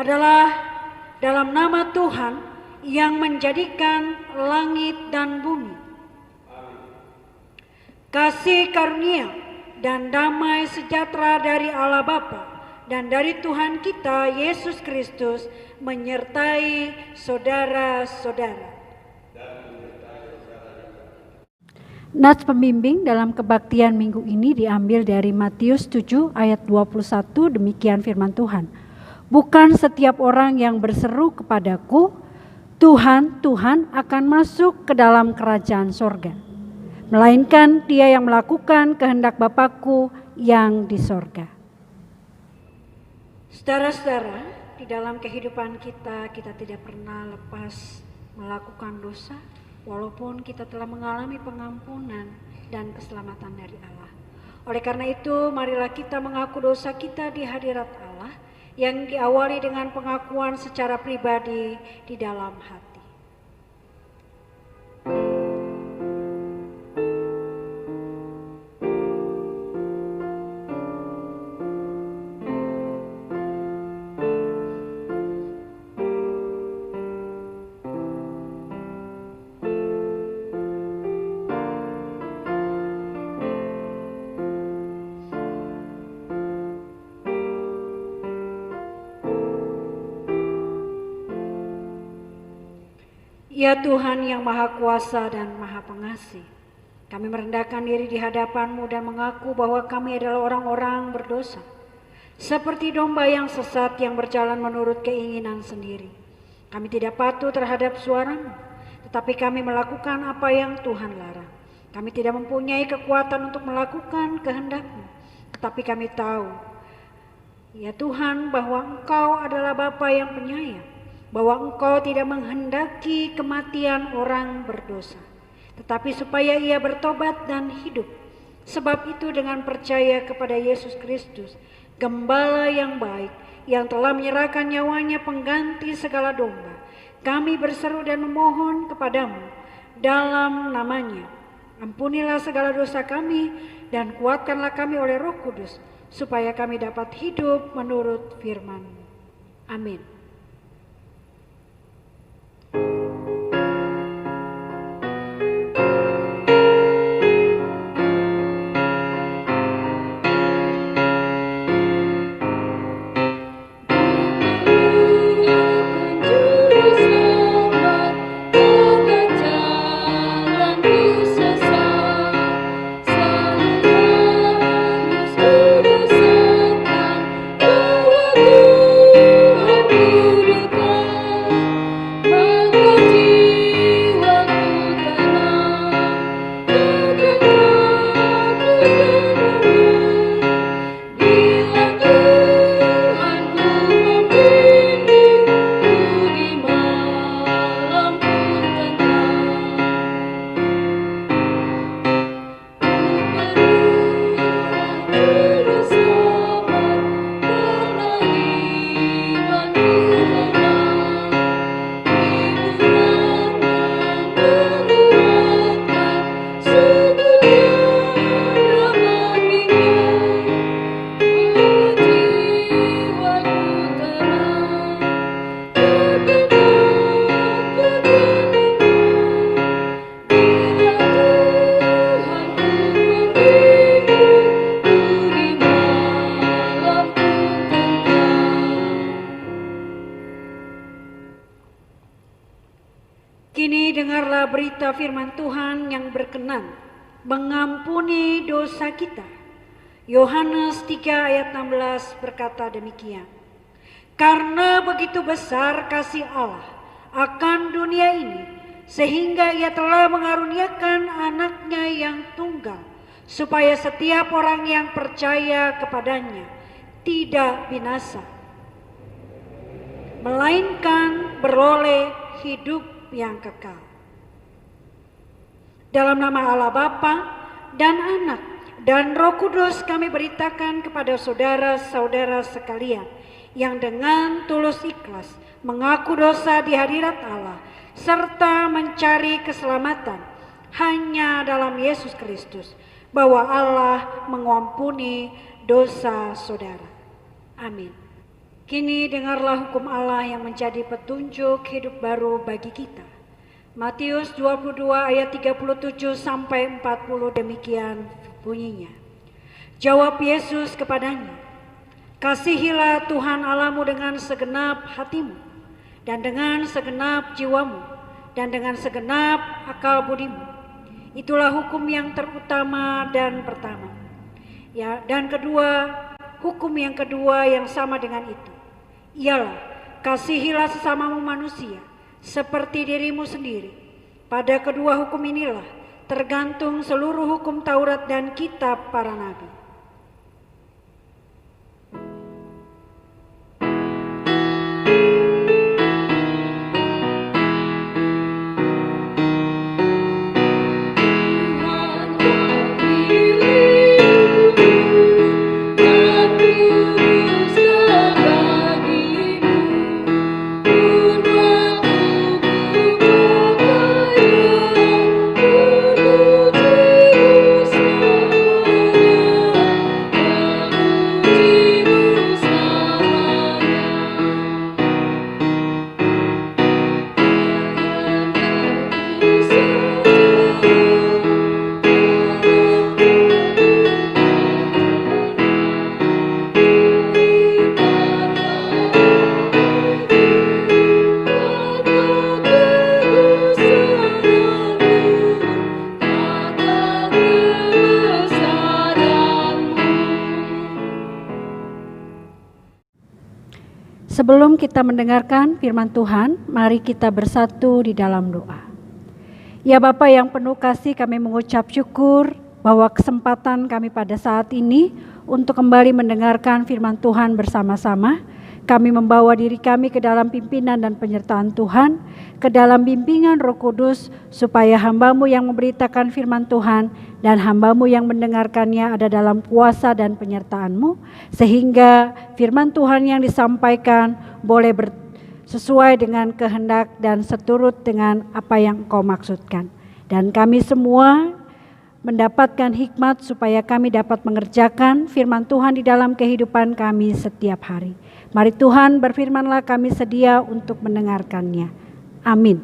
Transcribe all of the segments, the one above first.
adalah dalam nama Tuhan yang menjadikan langit dan bumi. Kasih karunia dan damai sejahtera dari Allah Bapa dan dari Tuhan kita Yesus Kristus menyertai saudara-saudara. Nats pembimbing dalam kebaktian minggu ini diambil dari Matius 7 ayat 21, demikian firman Tuhan. Bukan setiap orang yang berseru kepadaku, Tuhan, Tuhan, akan masuk ke dalam kerajaan sorga, melainkan dia yang melakukan kehendak Bapakku yang di sorga. Saudara-saudara, di dalam kehidupan kita tidak pernah lepas melakukan dosa, walaupun kita telah mengalami pengampunan dan keselamatan dari Allah. Oleh karena itu, marilah kita mengaku dosa kita di hadirat Allah yang diawali dengan pengakuan secara pribadi di dalam hati. Ya Tuhan yang Maha Kuasa dan Maha Pengasih, kami merendahkan diri di hadapan-Mu dan mengaku bahwa kami adalah orang-orang berdosa, seperti domba yang sesat yang berjalan menurut keinginan sendiri. Kami tidak patuh terhadap suara-Mu, tetapi kami melakukan apa yang Tuhan larang. Kami tidak mempunyai kekuatan untuk melakukan kehendak-Mu, tetapi kami tahu, ya Tuhan, bahwa Engkau adalah Bapa yang penyayang, bahwa Engkau tidak menghendaki kematian orang berdosa, tetapi supaya ia bertobat dan hidup. Sebab itu dengan percaya kepada Yesus Kristus, Gembala yang baik, yang telah menyerahkan nyawanya pengganti segala domba, kami berseru dan memohon kepadamu dalam namanya, ampunilah segala dosa kami dan kuatkanlah kami oleh Roh Kudus, supaya kami dapat hidup menurut firman-Mu. Amin. Kini dengarlah berita firman Tuhan yang berkenan mengampuni dosa kita. Yohanes 3 ayat 16 berkata demikian. Karena begitu besar kasih Allah akan dunia ini, sehingga ia telah mengaruniakan anaknya yang tunggal, supaya setiap orang yang percaya kepadanya tidak binasa, melainkan beroleh hidup yang kekal. Dalam nama Allah Bapa dan Anak dan Roh Kudus kami beritakan kepada saudara-saudara sekalian yang dengan tulus ikhlas mengaku dosa di hadirat Allah serta mencari keselamatan hanya dalam Yesus Kristus, bahwa Allah mengampuni dosa saudara. Amin. Kini dengarlah hukum Allah yang menjadi petunjuk hidup baru bagi kita. Matius 22 ayat 37 sampai 40 demikian bunyinya. Jawab Yesus kepadanya, kasihilah Tuhan Allahmu dengan segenap hatimu, dan dengan segenap jiwamu, dan dengan segenap akal budimu. Itulah hukum yang terutama dan pertama. Ya, dan hukum yang kedua yang sama dengan itu, ialah kasihilah sesamamu manusia seperti dirimu sendiri. Pada kedua hukum inilah tergantung seluruh hukum Taurat dan kitab para nabi. Sebelum kita mendengarkan firman Tuhan, mari kita bersatu di dalam doa. Ya Bapa yang penuh kasih, kami mengucap syukur bahwa kesempatan kami pada saat ini untuk kembali mendengarkan firman Tuhan bersama-sama. Kami membawa diri kami ke dalam pimpinan dan penyertaan Tuhan, ke dalam bimbingan Roh Kudus, supaya hamba-Mu yang memberitakan firman Tuhan dan hamba-Mu yang mendengarkannya ada dalam kuasa dan penyertaan-Mu, sehingga firman Tuhan yang disampaikan boleh sesuai dengan kehendak dan seturut dengan apa yang Engkau maksudkan. Dan kami semua mendapatkan hikmat supaya kami dapat mengerjakan firman Tuhan di dalam kehidupan kami setiap hari. Mari Tuhan berfirmanlah, kami sedia untuk mendengarkannya. Amin.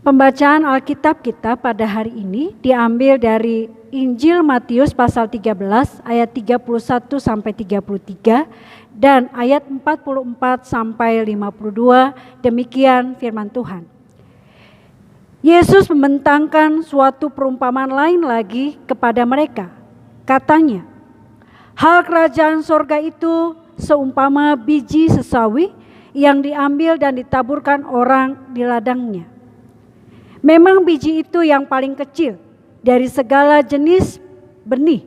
Pembacaan Alkitab kita pada hari ini diambil dari Injil Matius pasal 13 ayat 31 sampai 33 dan ayat 44 sampai 52. Demikian firman Tuhan. Yesus membentangkan suatu perumpamaan lain lagi kepada mereka. Katanya, hal kerajaan sorga itu seumpama biji sesawi yang diambil dan ditaburkan orang di ladangnya. Memang biji itu yang paling kecil dari segala jenis benih.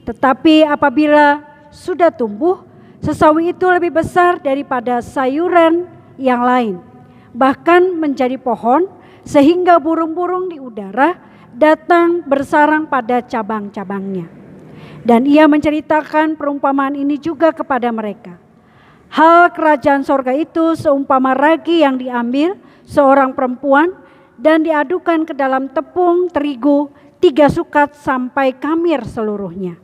Tetapi apabila sudah tumbuh, sesawi itu lebih besar daripada sayuran yang lain. Bahkan menjadi pohon sehingga burung-burung di udara datang bersarang pada cabang-cabangnya. Dan ia menceritakan perumpamaan ini juga kepada mereka. Hal kerajaan sorga itu seumpama ragi yang diambil seorang perempuan dan diadukan ke dalam tepung terigu 3 sukat sampai kamir seluruhnya.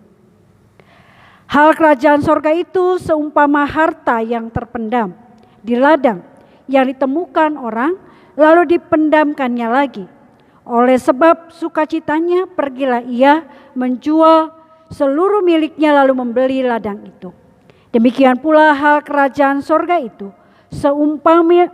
Hal kerajaan sorga itu seumpama harta yang terpendam di ladang yang ditemukan orang lalu dipendamkannya lagi. Oleh sebab sukacitanya pergilah ia menjual seluruh miliknya lalu membeli ladang itu. Demikian pula hal kerajaan sorga itu seumpama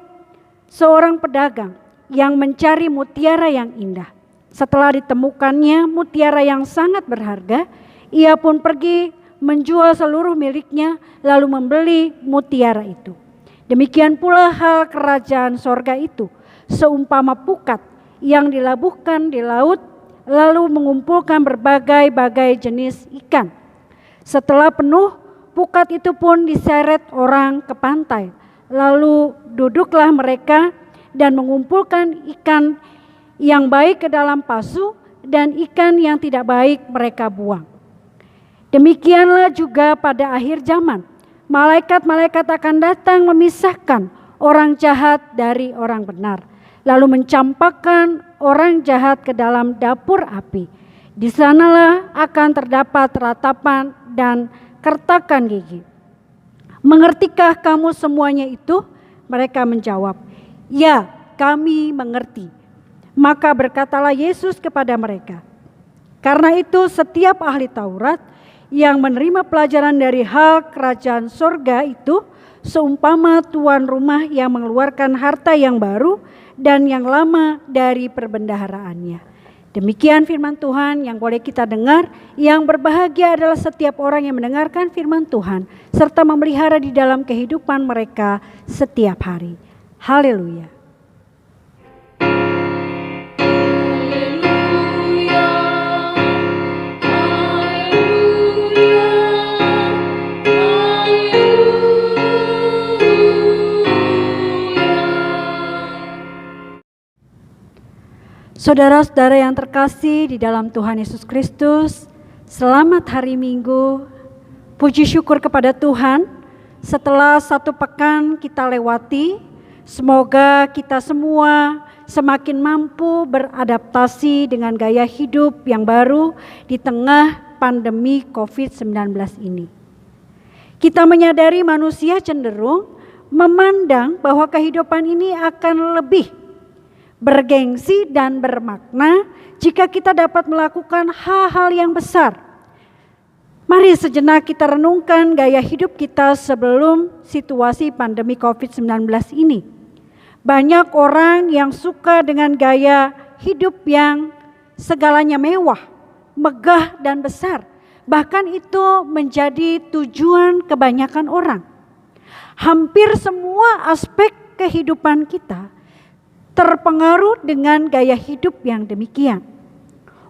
seorang pedagang yang mencari mutiara yang indah. Setelah ditemukannya mutiara yang sangat berharga, ia pun pergi menjual seluruh miliknya lalu membeli mutiara itu. Demikian pula hal kerajaan sorga itu seumpama pukat yang dilabuhkan di laut lalu mengumpulkan berbagai-bagai jenis ikan. Setelah penuh, pukat itu pun diseret orang ke pantai. Lalu duduklah mereka dan mengumpulkan ikan yang baik ke dalam pasu dan ikan yang tidak baik mereka buang. Demikianlah juga pada akhir zaman. Malaikat-malaikat akan datang memisahkan orang jahat dari orang benar. Lalu mencampakkan orang jahat ke dalam dapur api. Di sanalah akan terdapat ratapan dan kertakan gigi. Mengertikah kamu semuanya itu? Mereka menjawab, ya, kami mengerti. Maka berkatalah Yesus kepada mereka, karena itu setiap ahli Taurat yang menerima pelajaran dari hal kerajaan sorga itu seumpama tuan rumah yang mengeluarkan harta yang baru dan yang lama dari perbendaharaannya. Demikian firman Tuhan yang boleh kita dengar. Yang berbahagia adalah setiap orang yang mendengarkan firman Tuhan serta memelihara di dalam kehidupan mereka setiap hari. Haleluya. Saudara-saudara yang terkasih di dalam Tuhan Yesus Kristus, selamat hari Minggu. Puji syukur kepada Tuhan, setelah satu pekan kita lewati, semoga kita semua semakin mampu beradaptasi dengan gaya hidup yang baru di tengah pandemi COVID-19 ini. Kita menyadari manusia cenderung memandang bahwa kehidupan ini akan lebih bergengsi dan bermakna jika kita dapat melakukan hal-hal yang besar. Mari sejenak kita renungkan gaya hidup kita sebelum situasi pandemi COVID-19 ini. Banyak orang yang suka dengan gaya hidup yang segalanya mewah, megah dan besar. Bahkan itu menjadi tujuan kebanyakan orang. Hampir semua aspek kehidupan kita terpengaruh dengan gaya hidup yang demikian.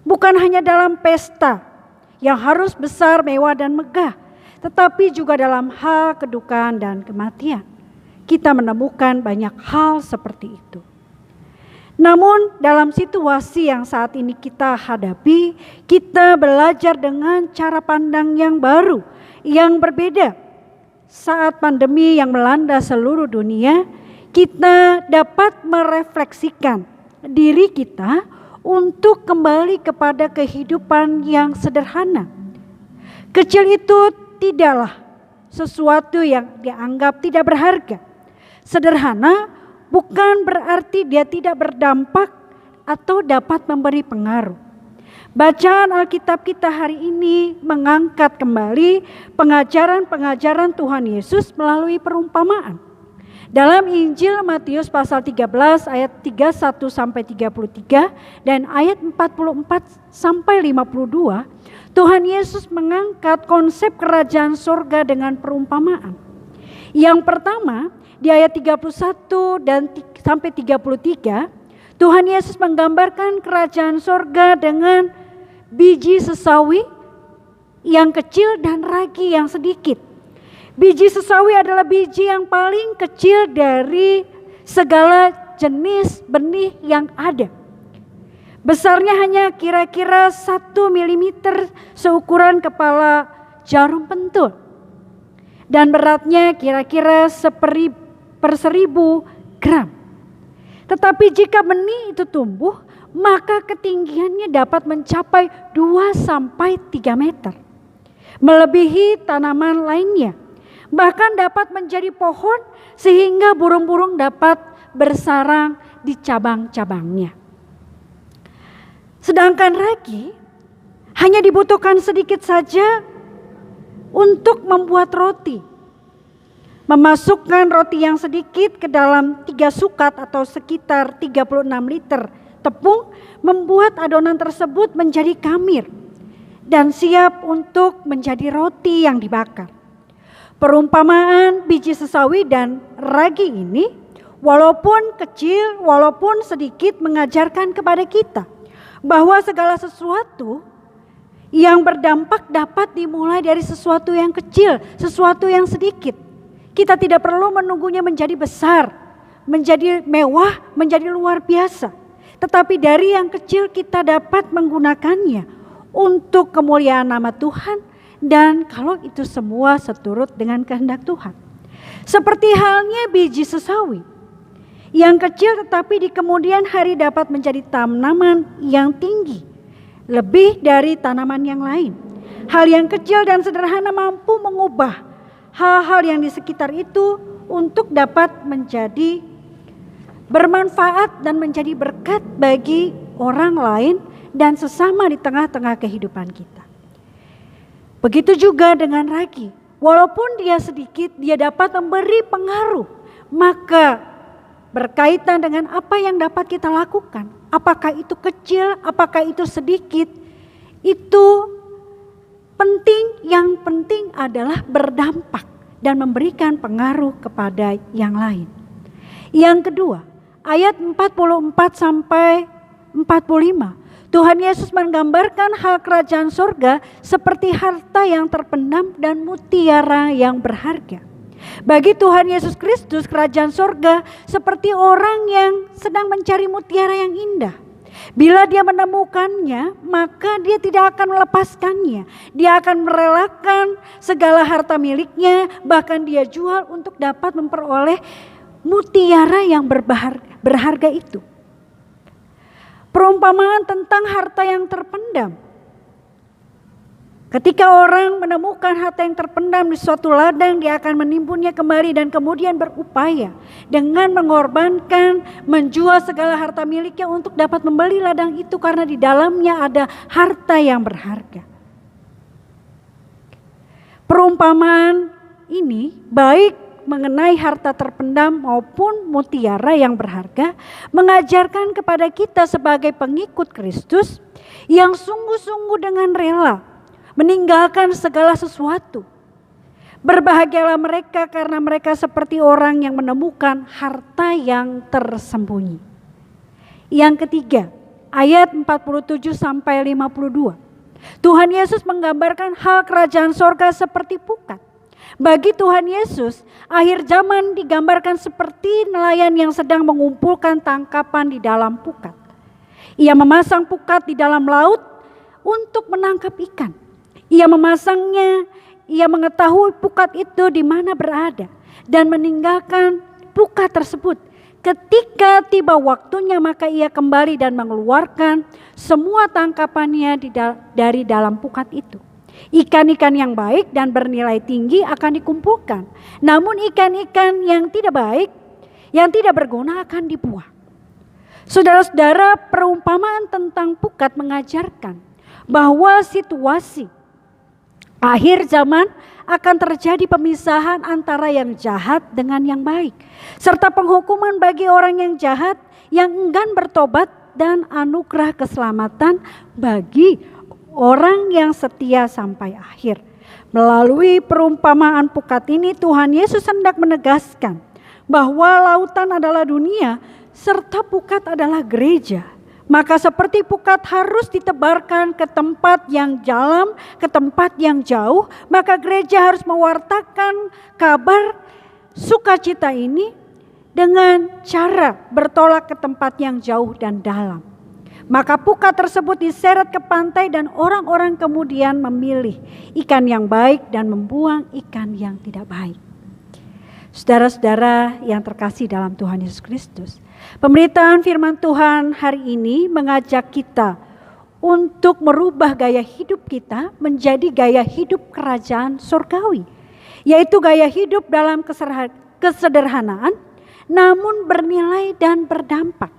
Bukan hanya dalam pesta yang harus besar, mewah dan megah, tetapi juga dalam hal kedukaan dan kematian. Kita menemukan banyak hal seperti itu. Namun dalam situasi yang saat ini kita hadapi, kita belajar dengan cara pandang yang baru, yang berbeda. Saat pandemi yang melanda seluruh dunia, kita dapat merefleksikan diri kita untuk kembali kepada kehidupan yang sederhana. Kecil itu tidaklah sesuatu yang dianggap tidak berharga. Sederhana bukan berarti dia tidak berdampak atau dapat memberi pengaruh. Bacaan Alkitab kita hari ini mengangkat kembali pengajaran-pengajaran Tuhan Yesus melalui perumpamaan. Dalam Injil Matius pasal 13 ayat 31 sampai 33 dan ayat 44 sampai 52, Tuhan Yesus mengangkat konsep kerajaan sorga dengan perumpamaan. Yang pertama, di ayat 31 dan sampai 33, Tuhan Yesus menggambarkan kerajaan sorga dengan biji sesawi yang kecil dan ragi yang sedikit. Biji sesawi adalah biji yang paling kecil dari segala jenis benih yang ada. Besarnya hanya kira-kira 1 mm seukuran kepala jarum pentul. Dan beratnya kira-kira 1/1000 gram. Tetapi jika benih itu tumbuh, maka ketinggiannya dapat mencapai 2-3 meter. Melebihi tanaman lainnya. Bahkan dapat menjadi pohon sehingga burung-burung dapat bersarang di cabang-cabangnya. Sedangkan ragi hanya dibutuhkan sedikit saja untuk membuat roti. Memasukkan roti yang sedikit ke dalam 3 sukat atau sekitar 36 liter tepung membuat adonan tersebut menjadi khamir dan siap untuk menjadi roti yang dibakar. Perumpamaan biji sesawi dan ragi ini walaupun kecil, walaupun sedikit mengajarkan kepada kita bahwa segala sesuatu yang berdampak dapat dimulai dari sesuatu yang kecil, sesuatu yang sedikit. Kita tidak perlu menunggunya menjadi besar, menjadi mewah, menjadi luar biasa. Tetapi dari yang kecil kita dapat menggunakannya untuk kemuliaan nama Tuhan. Dan kalau itu semua seturut dengan kehendak Tuhan. Seperti halnya biji sesawi yang kecil tetapi di kemudian hari dapat menjadi tanaman yang tinggi. Lebih dari tanaman yang lain. Hal yang kecil dan sederhana mampu mengubah hal-hal yang di sekitar itu untuk dapat menjadi bermanfaat dan menjadi berkat bagi orang lain dan sesama di tengah-tengah kehidupan kita. Begitu juga dengan ragi. Walaupun dia sedikit, dia dapat memberi pengaruh. Maka berkaitan dengan apa yang dapat kita lakukan. Apakah itu kecil, apakah itu sedikit. Itu penting, yang penting adalah berdampak dan memberikan pengaruh kepada yang lain. Yang kedua, ayat 44 sampai 45. Tuhan Yesus menggambarkan hal kerajaan surga seperti harta yang terpendam dan mutiara yang berharga. Bagi Tuhan Yesus Kristus, kerajaan surga seperti orang yang sedang mencari mutiara yang indah. Bila dia menemukannya, maka dia tidak akan melepaskannya. Dia akan merelakan segala harta miliknya, bahkan dia jual untuk dapat memperoleh mutiara yang berharga itu. Perumpamaan tentang harta yang terpendam. Ketika orang menemukan harta yang terpendam di suatu ladang, dia akan menimbunnya kembali dan kemudian berupaya dengan mengorbankan, menjual segala harta miliknya untuk dapat membeli ladang itu karena di dalamnya ada harta yang berharga. Perumpamaan ini baik mengenai harta terpendam maupun mutiara yang berharga mengajarkan kepada kita sebagai pengikut Kristus yang sungguh-sungguh dengan rela meninggalkan segala sesuatu. Berbahagialah mereka karena mereka seperti orang yang menemukan harta yang tersembunyi. Yang ketiga, ayat 47 sampai 52. Tuhan Yesus menggambarkan hal kerajaan sorga seperti pukat. Bagi Tuhan Yesus, akhir zaman digambarkan seperti nelayan yang sedang mengumpulkan tangkapan di dalam pukat. Ia memasang pukat di dalam laut untuk menangkap ikan. Ia memasangnya, ia mengetahui pukat itu di mana berada dan meninggalkan pukat tersebut. Ketika tiba waktunya, maka ia kembali dan mengeluarkan semua tangkapannya dari dalam pukat itu. Ikan-ikan yang baik dan bernilai tinggi akan dikumpulkan. Namun ikan-ikan yang tidak baik, yang tidak berguna akan dibuang. Saudara-saudara, perumpamaan tentang pukat mengajarkan bahwa situasi akhir zaman akan terjadi pemisahan antara yang jahat dengan yang baik. Serta penghukuman bagi orang yang jahat yang enggan bertobat dan anugerah keselamatan bagi orang yang setia sampai akhir. Melalui perumpamaan pukat ini Tuhan Yesus hendak menegaskan bahwa lautan adalah dunia serta pukat adalah gereja. Maka seperti pukat harus ditebarkan ke tempat yang dalam, ke tempat yang jauh, maka gereja harus mewartakan kabar sukacita ini dengan cara bertolak ke tempat yang jauh dan dalam. Maka pukat tersebut diseret ke pantai dan orang-orang kemudian memilih ikan yang baik dan membuang ikan yang tidak baik. Saudara-saudara yang terkasih dalam Tuhan Yesus Kristus, pemberitaan firman Tuhan hari ini mengajak kita untuk merubah gaya hidup kita menjadi gaya hidup kerajaan surgawi, yaitu gaya hidup dalam kesederhanaan namun bernilai dan berdampak.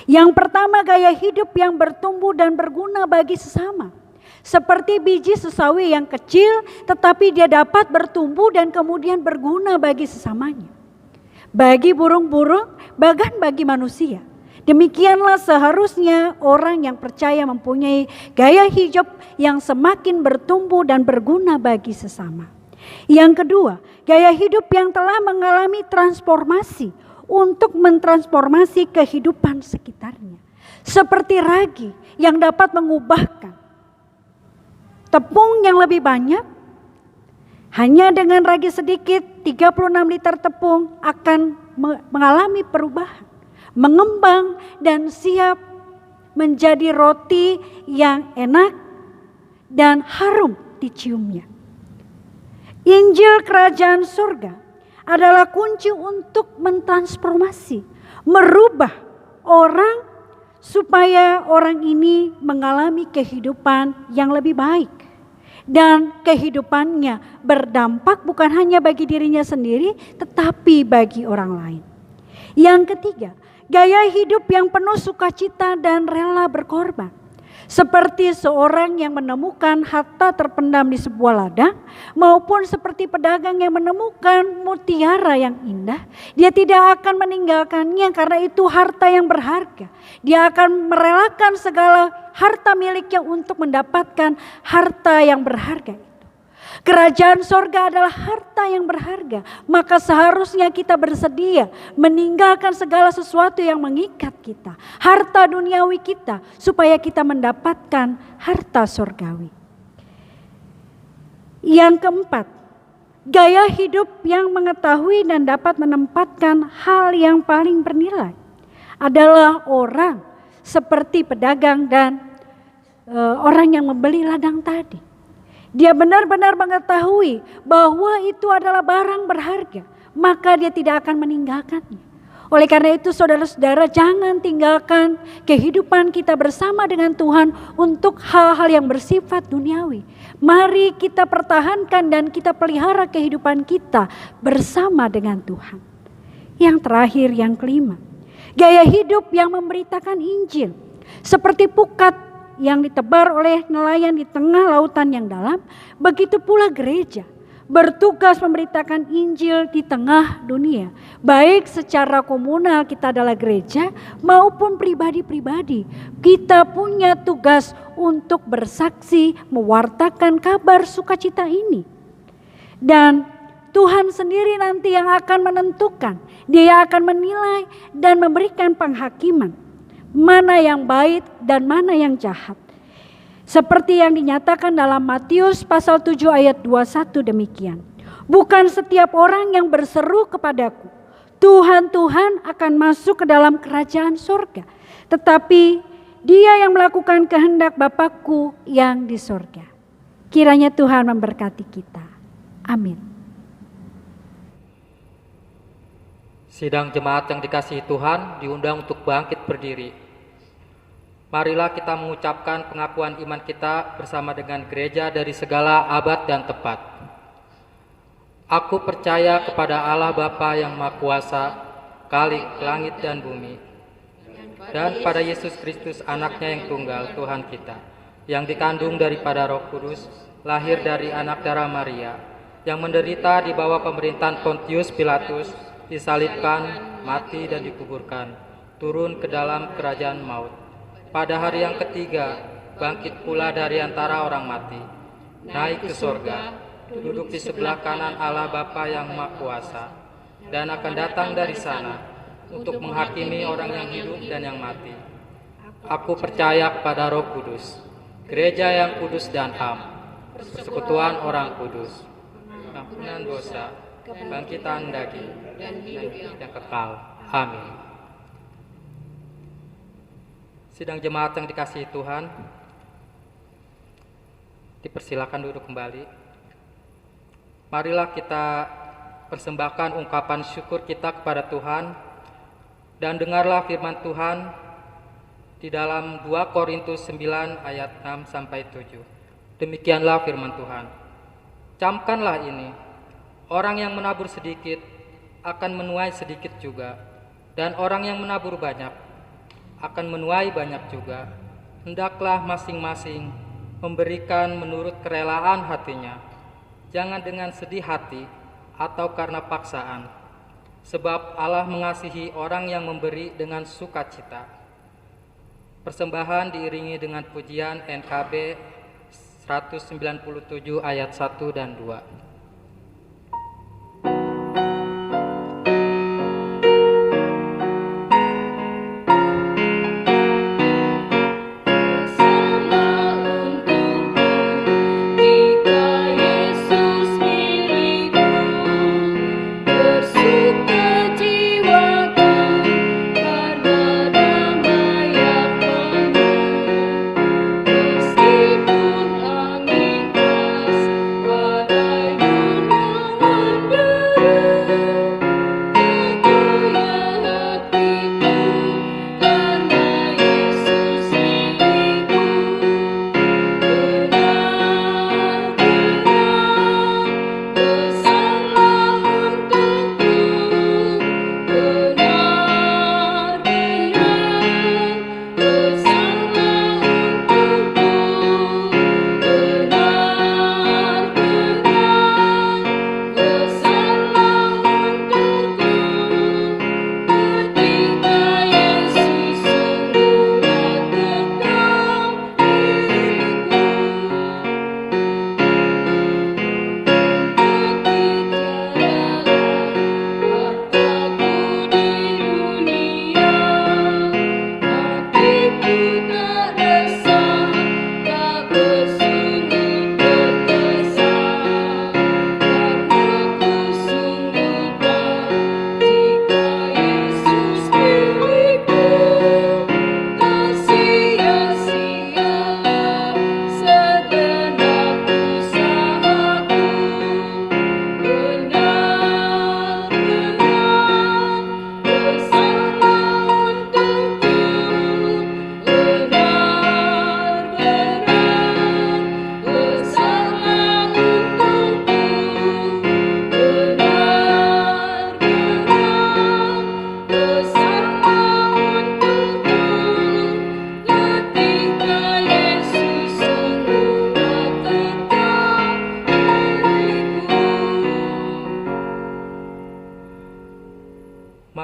Yang pertama, gaya hidup yang bertumbuh dan berguna bagi sesama. Seperti biji sesawi yang kecil tetapi dia dapat bertumbuh dan kemudian berguna bagi sesamanya. Bagi burung-burung, bahkan bagi manusia. Demikianlah seharusnya orang yang percaya mempunyai gaya hidup yang semakin bertumbuh dan berguna bagi sesama. Yang kedua, gaya hidup yang telah mengalami transformasi untuk mentransformasi kehidupan sekitarnya. Seperti ragi yang dapat mengubahkan tepung yang lebih banyak, hanya dengan ragi sedikit 36 liter tepung akan mengalami perubahan, mengembang dan siap menjadi roti yang enak dan harum diciumnya. Injil kerajaan surga adalah kunci untuk mentransformasi, merubah orang supaya orang ini mengalami kehidupan yang lebih baik. dan kehidupannya berdampak bukan hanya bagi dirinya sendiri tetapi bagi orang lain. Yang ketiga, gaya hidup yang penuh sukacita dan rela berkorban. Seperti seorang yang menemukan harta terpendam di sebuah ladang, maupun seperti pedagang yang menemukan mutiara yang indah, dia tidak akan meninggalkannya karena itu harta yang berharga. Dia akan merelakan segala harta miliknya untuk mendapatkan harta yang berharga itu. Kerajaan sorga adalah harta yang berharga, maka seharusnya kita bersedia meninggalkan segala sesuatu yang mengikat kita, harta duniawi kita, supaya kita mendapatkan harta sorgawi. Yang keempat, gaya hidup yang mengetahui dan dapat menempatkan hal yang paling bernilai adalah orang seperti pedagang dan orang yang membeli ladang tadi. Dia benar-benar mengetahui bahwa itu adalah barang berharga, maka dia tidak akan meninggalkannya. Oleh karena itu saudara-saudara, jangan tinggalkan kehidupan kita bersama dengan Tuhan untuk hal-hal yang bersifat duniawi. Mari kita pertahankan dan kita pelihara kehidupan kita bersama dengan Tuhan. Yang terakhir, yang kelima, gaya hidup yang memberitakan Injil. Seperti pukat yang ditebar oleh nelayan di tengah lautan yang dalam, begitu pula gereja bertugas memberitakan Injil di tengah dunia. Baik secara komunal kita adalah gereja maupun pribadi-pribadi. Kita punya tugas untuk bersaksi, mewartakan kabar sukacita ini. Dan Tuhan sendiri nanti yang akan menentukan, Dia akan menilai dan memberikan penghakiman. Mana yang baik dan mana yang jahat. Seperti yang dinyatakan dalam Matius pasal 7 ayat 21 demikian. Bukan setiap orang yang berseru kepadaku, Tuhan, Tuhan, akan masuk ke dalam kerajaan surga. Tetapi dia yang melakukan kehendak Bapakku yang di surga. Kiranya Tuhan memberkati kita. Amin. Sidang jemaat yang dikasihi Tuhan diundang untuk bangkit berdiri. Marilah kita mengucapkan pengakuan iman kita bersama dengan gereja dari segala abad dan tempat. Aku percaya kepada Allah Bapa yang Maha Kuasa, Khalik langit dan bumi, dan pada Yesus Kristus anaknya yang tunggal, Tuhan kita, yang dikandung daripada Roh Kudus, lahir dari anak darah Maria, yang menderita di bawah pemerintahan Pontius Pilatus, disalibkan, mati dan dikuburkan, turun ke dalam kerajaan maut. Pada hari yang ketiga, bangkit pula dari antara orang mati, naik ke sorga, duduk di sebelah kanan Allah Bapa yang Maha Kuasa, dan akan datang dari sana untuk menghakimi orang yang hidup dan yang mati. Aku percaya kepada Roh Kudus, gereja yang kudus dan am, persekutuan orang kudus, ampunan dosa, bangkitan daging, dan hidup yang kekal. Amin. Sidang jemaat yang dikasihi Tuhan, dipersilakan duduk kembali. Marilah kita persembahkan ungkapan syukur kita kepada Tuhan, dan dengarlah firman Tuhan di dalam 2 Korintus 9 ayat 6-7. Demikianlah firman Tuhan. Camkanlah ini, orang yang menabur sedikit akan menuai sedikit juga, dan orang yang menabur banyak akan menuai banyak juga. Hendaklah masing-masing memberikan menurut kerelaan hatinya, jangan dengan sedih hati atau karena paksaan, sebab Allah mengasihi orang yang memberi dengan sukacita. Persembahan diiringi dengan pujian NKB 197 ayat 1 dan 2. Meskipun angin keras badai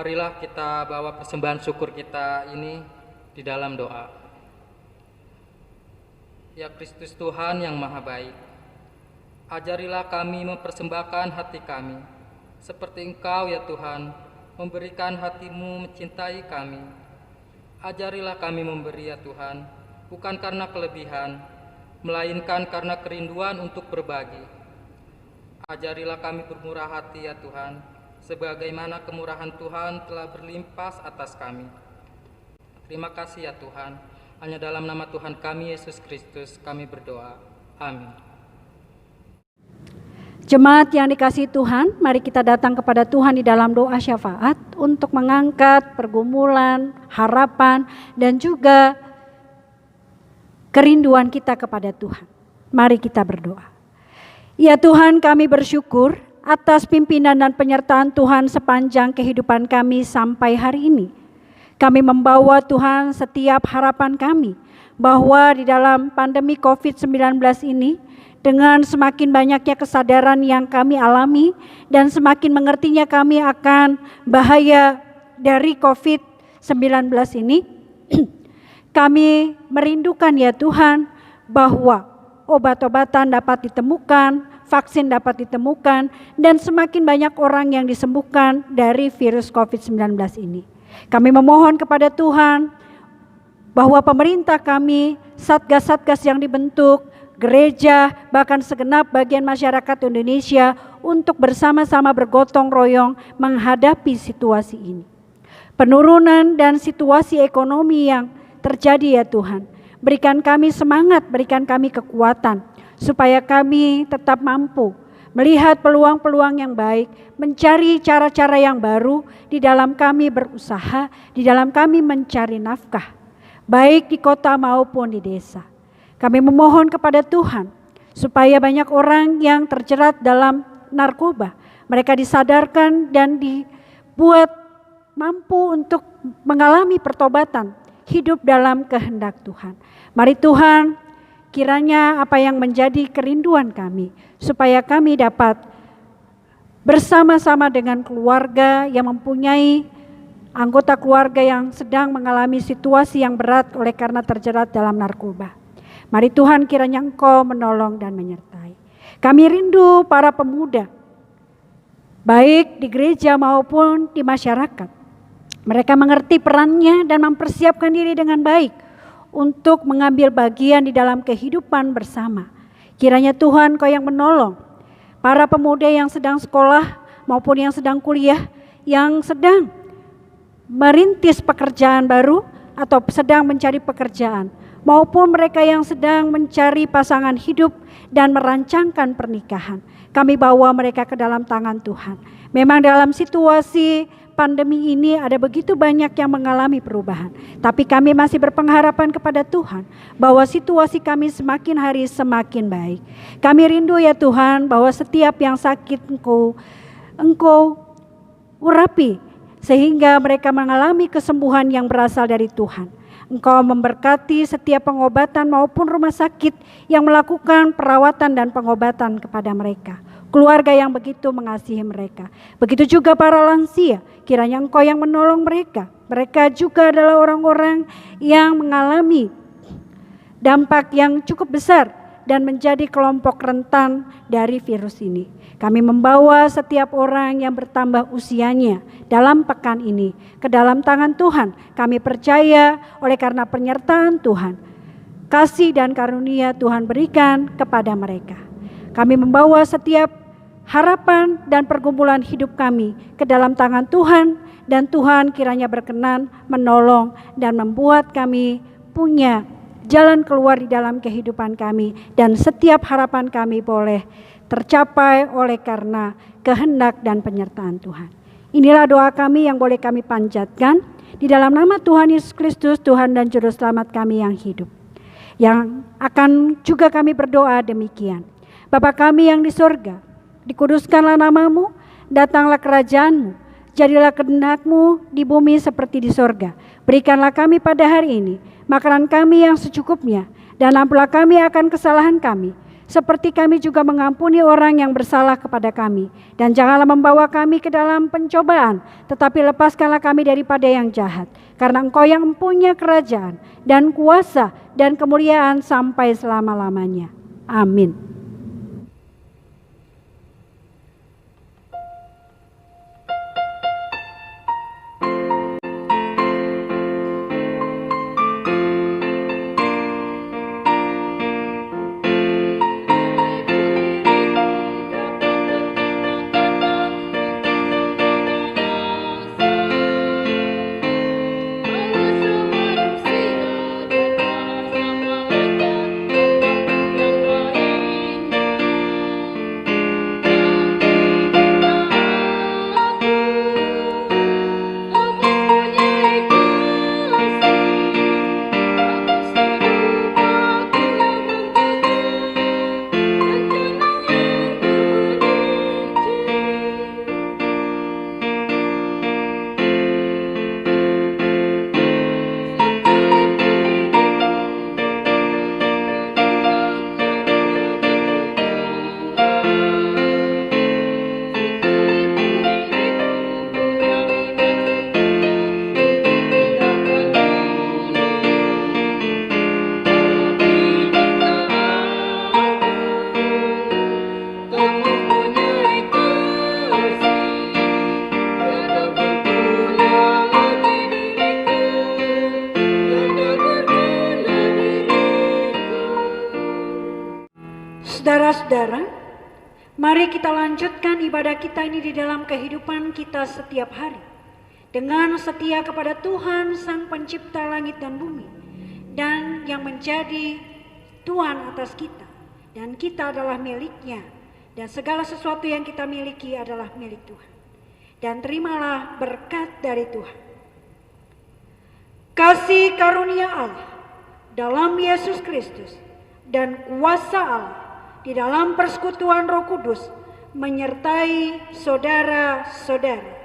Marilah kita bawa persembahan syukur kita ini di dalam doa. Ya Kristus Tuhan yang Maha Baik, ajarilah kami mempersembahkan hati kami, seperti Engkau ya Tuhan, memberikan hati-Mu mencintai kami. Ajarilah kami memberi ya Tuhan, bukan karena kelebihan, melainkan karena kerinduan untuk berbagi. Ajarilah kami bermurah hati ya Tuhan, sebagaimana kemurahan Tuhan telah berlimpah atas kami. Terima kasih ya Tuhan, hanya dalam nama Tuhan kami Yesus Kristus kami berdoa. Amin. Jemaat yang dikasihi Tuhan, mari kita datang kepada Tuhan di dalam doa syafaat untuk mengangkat pergumulan, harapan, dan juga kerinduan kita kepada Tuhan. Mari kita berdoa. Ya Tuhan, kami bersyukur atas pimpinan dan penyertaan Tuhan sepanjang kehidupan kami sampai hari ini. Kami membawa Tuhan setiap harapan kami bahwa di dalam pandemi COVID-19 ini, dengan semakin banyaknya kesadaran yang kami alami dan semakin mengertinya kami akan bahaya dari COVID-19 ini, kami merindukan ya Tuhan bahwa obat-obatan dapat ditemukan, vaksin dapat ditemukan, dan semakin banyak orang yang disembuhkan dari virus COVID-19 ini. Kami memohon kepada Tuhan bahwa pemerintah kami, satgas-satgas yang dibentuk, gereja, bahkan segenap bagian masyarakat Indonesia untuk bersama-sama bergotong royong menghadapi situasi ini. Penurunan dan situasi ekonomi yang terjadi ya Tuhan, berikan kami semangat, berikan kami kekuatan, supaya kami tetap mampu melihat peluang-peluang yang baik, mencari cara-cara yang baru di dalam kami berusaha, di dalam kami mencari nafkah, baik di kota maupun di desa. Kami memohon kepada Tuhan supaya banyak orang yang terjerat dalam narkoba, mereka disadarkan dan dibuat mampu untuk mengalami pertobatan, hidup dalam kehendak Tuhan. Mari Tuhan, kiranya apa yang menjadi kerinduan kami, supaya kami dapat bersama-sama dengan keluarga yang mempunyai anggota keluarga yang sedang mengalami situasi yang berat oleh karena terjerat dalam narkoba. Mari Tuhan, kiranya Engkau menolong dan menyertai. Kami rindu para pemuda, baik di gereja maupun di masyarakat. Mereka mengerti perannya dan mempersiapkan diri dengan baik untuk mengambil bagian di dalam kehidupan bersama. Kiranya Tuhan Kau yang menolong para pemuda yang sedang sekolah maupun yang sedang kuliah, yang sedang merintis pekerjaan baru atau sedang mencari pekerjaan, maupun mereka yang sedang mencari pasangan hidup dan merancangkan pernikahan. Kami bawa mereka ke dalam tangan Tuhan. Memang dalam situasi pandemi ini ada begitu banyak yang mengalami perubahan, tapi kami masih berpengharapan kepada Tuhan bahwa situasi kami semakin hari semakin baik. Kami rindu ya Tuhan bahwa setiap yang sakit Engkau urapi sehingga mereka mengalami kesembuhan yang berasal dari Tuhan. Engkau memberkati setiap pengobatan maupun rumah sakit yang melakukan perawatan dan pengobatan kepada mereka. Keluarga yang begitu mengasihi mereka. Begitu juga para lansia, kiranya Engkau yang menolong mereka. Mereka juga adalah orang-orang yang mengalami dampak yang cukup besar dan menjadi kelompok rentan dari virus ini. Kami membawa setiap orang yang bertambah usianya dalam pekan ini ke dalam tangan Tuhan. Kami percaya oleh karena penyertaan Tuhan, kasih dan karunia Tuhan berikan kepada mereka. Kami membawa setiap harapan dan pergumulan hidup kami ke dalam tangan Tuhan, dan Tuhan kiranya berkenan menolong dan membuat kami punya jalan keluar di dalam kehidupan kami, dan setiap harapan kami boleh tercapai oleh karena kehendak dan penyertaan Tuhan. Inilah doa kami yang boleh kami panjatkan di dalam nama Tuhan Yesus Kristus, Tuhan dan Juru Selamat kami yang hidup. Yang akan juga kami berdoa demikian. Bapa kami yang di sorga, dikuduskanlah nama-Mu, datanglah kerajaan-Mu, jadilah kehendak-Mu di bumi seperti di sorga. Berikanlah kami pada hari ini makanan kami yang secukupnya, dan ampunilah kami akan kesalahan kami, seperti kami juga mengampuni orang yang bersalah kepada kami. Dan janganlah membawa kami ke dalam pencobaan, tetapi lepaskanlah kami daripada yang jahat. Karena Engkau yang mempunyai kerajaan dan kuasa dan kemuliaan sampai selama-lamanya. Amin. Saudara-saudara, mari kita lanjutkan ibadah kita ini di dalam kehidupan kita setiap hari. Dengan setia kepada Tuhan Sang Pencipta langit dan bumi. Dan yang menjadi Tuhan atas kita. Dan kita adalah miliknya. Dan segala sesuatu yang kita miliki adalah milik Tuhan. Dan terimalah berkat dari Tuhan. Kasih karunia Allah dalam Yesus Kristus dan kuasa Allah di dalam persekutuan Roh Kudus menyertai saudara-saudara